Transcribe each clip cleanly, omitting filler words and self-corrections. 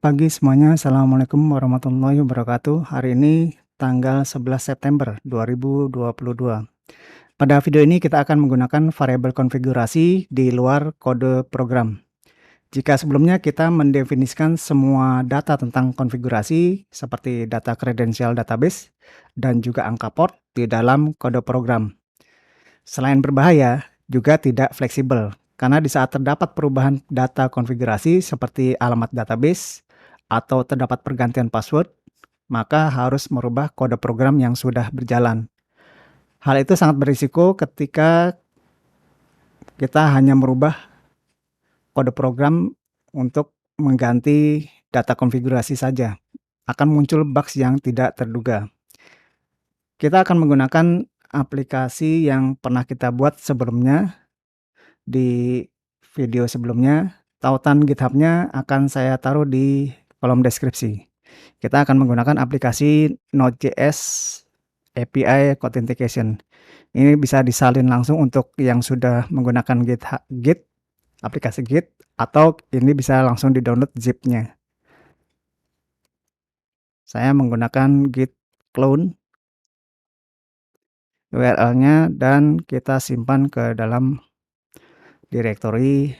Pagi semuanya, Assalamualaikum warahmatullahi wabarakatuh. Hari ini tanggal 11 September 2022. Pada video ini kita akan menggunakan variabel konfigurasi di luar kode program. Jika sebelumnya kita mendefinisikan semua data tentang konfigurasi seperti data kredensial database dan juga angka port di dalam kode program. Selain berbahaya, juga tidak fleksibel karena di saat terdapat perubahan data konfigurasi seperti alamat database atau terdapat pergantian password, maka harus merubah kode program yang sudah berjalan. Hal itu sangat berisiko ketika kita hanya merubah kode program untuk mengganti data konfigurasi saja. Akan muncul bugs yang tidak terduga. Kita akan menggunakan aplikasi yang pernah kita buat sebelumnya di video sebelumnya. Tautan GitHub-nya akan saya taruh di kolom deskripsi. Kita akan menggunakan aplikasi Node.js API Authentication. Ini bisa disalin langsung untuk yang sudah menggunakan Git, aplikasi Git, atau ini bisa langsung di-download zip-nya. Saya menggunakan Git clone URL-nya dan kita simpan ke dalam direktori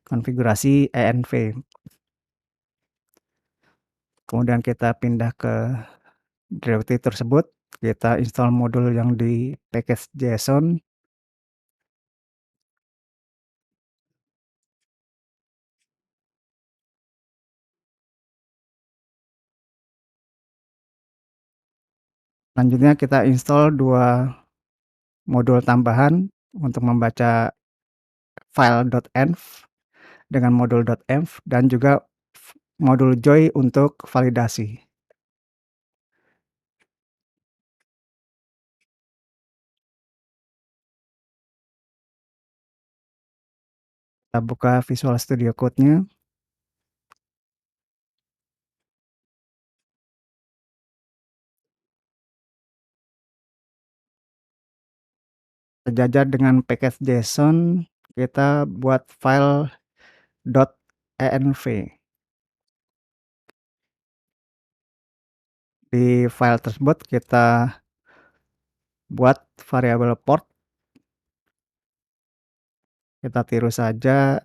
konfigurasi env. Kemudian kita pindah ke direktori tersebut, kita install modul yang di package JSON. Selanjutnya kita install 2 modul tambahan untuk membaca file.env dengan modul .env dan juga modul joy untuk validasi. Kita buka Visual Studio Code-nya. Sejajar dengan package JSON, kita buat file .env. Di file tersebut kita buat variabel port. Kita tiru saja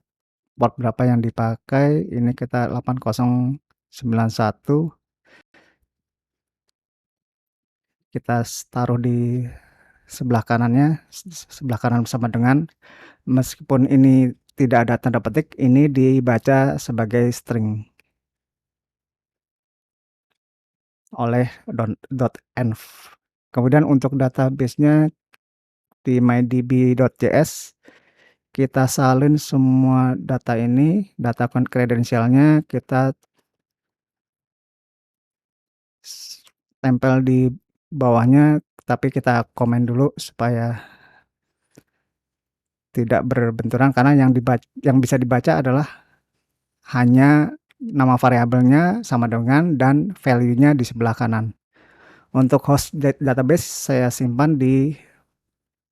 port berapa yang dipakai. Ini kita 8091. Kita taruh di sebelah kanannya, sebelah kanan bersama dengan, meskipun ini tidak ada tanda petik, ini dibaca sebagai string oleh .env. Kemudian untuk database-nya di mydb.js, kita salin semua data ini, data kredensialnya kita tempel di bawahnya, tapi kita komen dulu supaya tidak berbenturan karena yang bisa dibaca adalah hanya nama variabelnya sama dengan dan value-nya di sebelah kanan. Untuk host database saya simpan di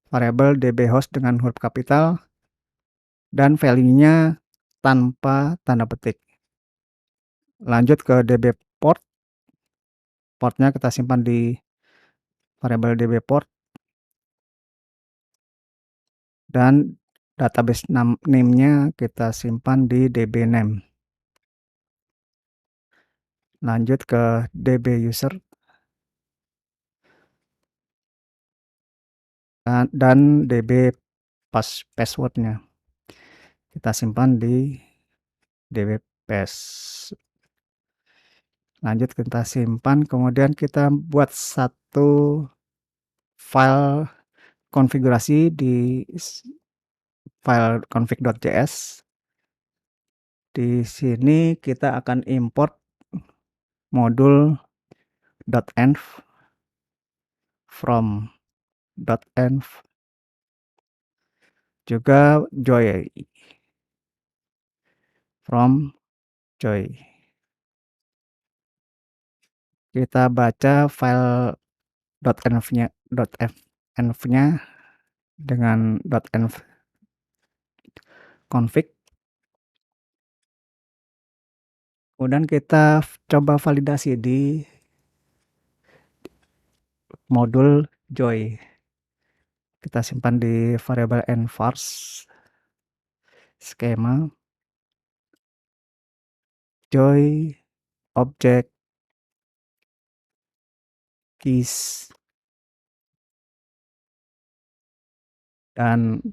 variabel dbhost dengan huruf kapital dan value-nya tanpa tanda petik. Lanjut ke dbport. Portnya kita simpan di variabel dbport dan database name-nya kita simpan di dbname. Lanjut ke dbuser dan db password-nya. Kita simpan di dbpass. Lanjut kita simpan, kemudian kita buat satu file konfigurasi di file config.js. Di sini kita akan import modul .env from .env juga joy from joy. Kita baca file .env-nya dengan .env config. Kemudian kita coba validasi di modul joy. Kita simpan di variabel envar's skema joy object keys dan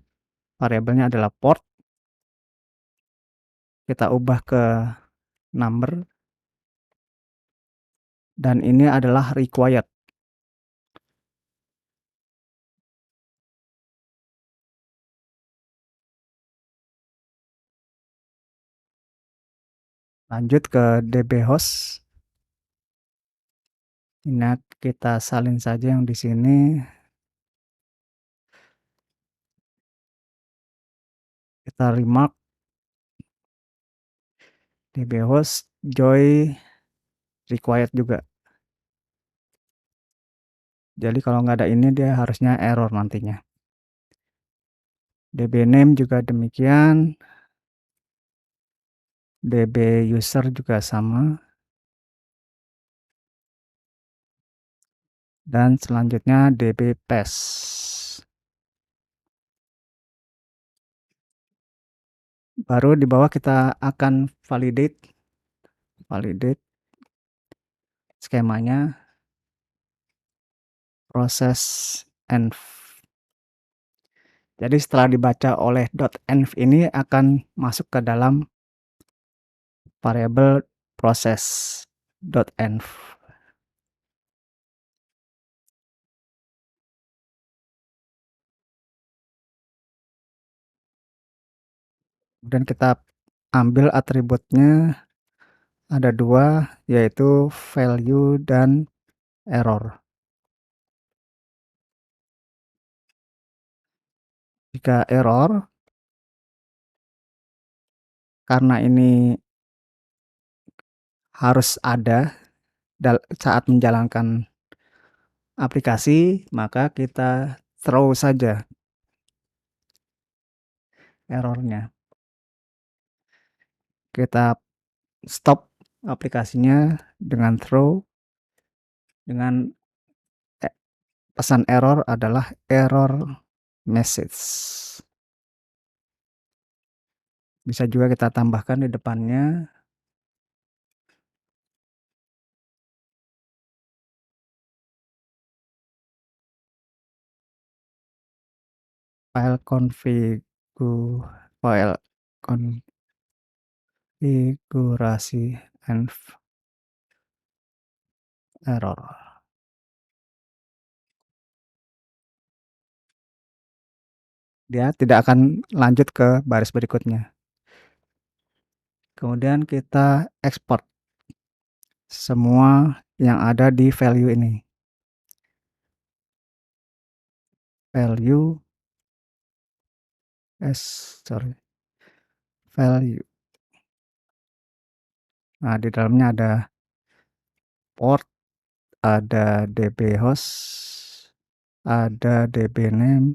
variabelnya adalah port. Kita ubah ke number dan ini adalah required. Lanjut ke dbhost. Ini kita salin saja yang di sini. Kita remark dbhost joy required juga. Jadi kalau nggak ada ini dia harusnya error nantinya. dbname juga demikian. db user juga sama. Dan selanjutnya db pass. Baru di bawah kita akan validate skemanya proses env. Jadi setelah dibaca oleh .env ini akan masuk ke dalam variabel proses.env. Kemudian kita ambil atributnya, ada dua, yaitu value dan error. Jika error, karena ini harus ada saat menjalankan aplikasi, maka kita throw saja errornya. Kita stop aplikasinya dengan throw, dengan pesan error adalah error message. Bisa juga kita tambahkan di depannya file konfigurasi env error. Dia tidak akan lanjut ke baris berikutnya. Kemudian kita ekspor semua yang ada di value ini. Value value. Nah, di dalamnya ada port, ada dbhost, ada dbname,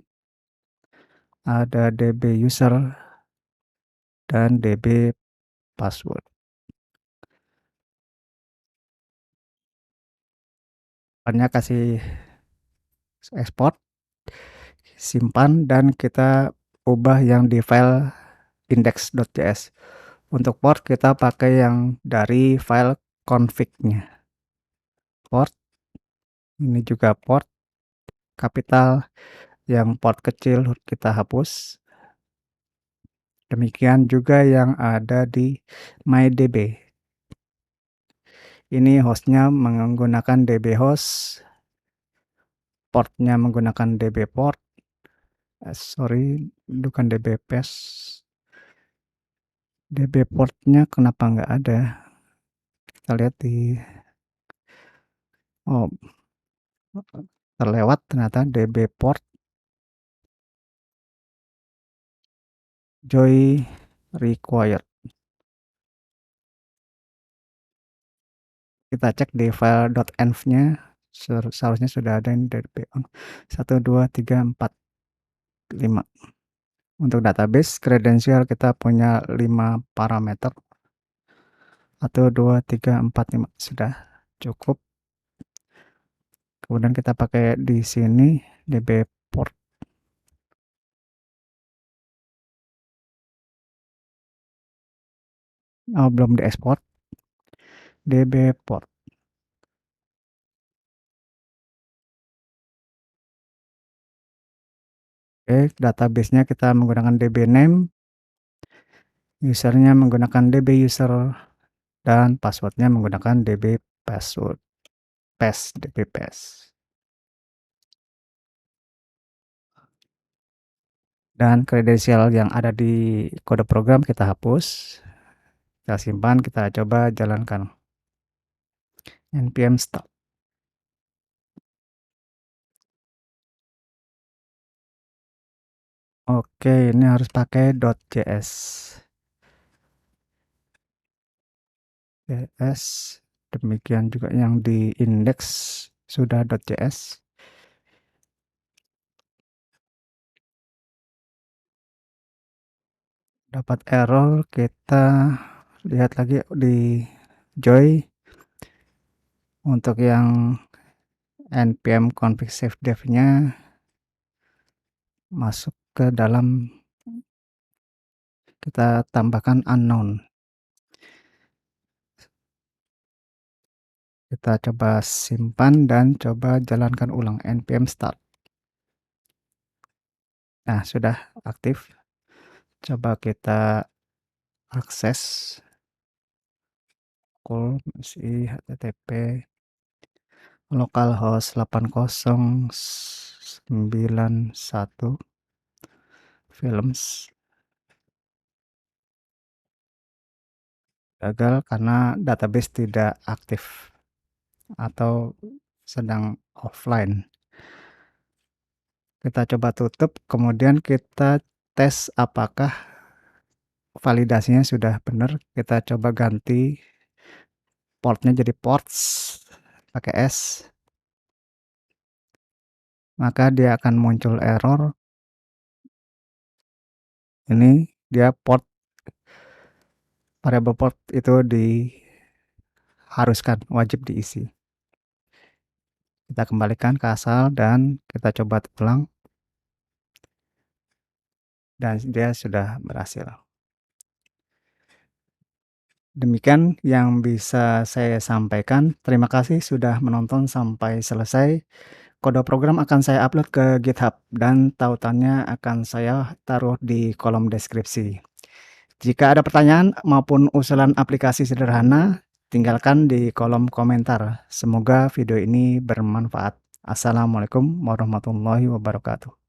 ada dbuser, dan db password. Hanya kasih ekspor, simpan, dan kita ubah yang di file index.js. Untuk port kita pakai yang dari file config-nya. Port, ini juga port kapital, yang port kecil kita hapus. Demikian juga yang ada di mydb. Ini hostnya menggunakan dbhost, portnya menggunakan dbport, bukan dbpass. dbportnya kenapa nggak ada? Kita lihat di terlewat ternyata dbport joy required. Kita cek di file .env-nya, seharusnya sudah ada ini db 1 2 3 4 5. Untuk database kredensial kita punya 5 parameter. 1, 2, 3, 4, 5. Sudah cukup. Kemudian kita pakai di sini DB port. Oh, belum diekspor. DB port. Oke, database-nya kita menggunakan DB name, usernya menggunakan DB user, dan passwordnya menggunakan DB password. DB pass. Dan kredensial yang ada di kode program kita hapus. Kita simpan, kita coba jalankan. npm start. Oke, ini harus pakai .js. Demikian juga yang di index sudah .js. Dapat error, kita lihat lagi di joy. Untuk yang npm config save dev-nya masuk ke dalam, kita tambahkan unknown. Kita coba simpan dan coba jalankan ulang npm start. Nah, sudah aktif. Coba kita akses http localhost 8091 films. Gagal karena database tidak aktif atau sedang offline. Kita coba tutup, kemudian kita tes apakah validasinya sudah benar. Kita coba ganti portnya jadi ports pakai S, maka dia akan muncul error. Ini dia port, variable port itu diharuskan, wajib diisi. Kita kembalikan ke asal dan kita coba ulang, dan dia sudah berhasil. Demikian yang bisa saya sampaikan. Terima kasih sudah menonton sampai selesai. Kode program akan saya upload ke GitHub dan tautannya akan saya taruh di kolom deskripsi. Jika ada pertanyaan maupun usulan aplikasi sederhana, tinggalkan di kolom komentar. Semoga video ini bermanfaat. Assalamualaikum warahmatullahi wabarakatuh.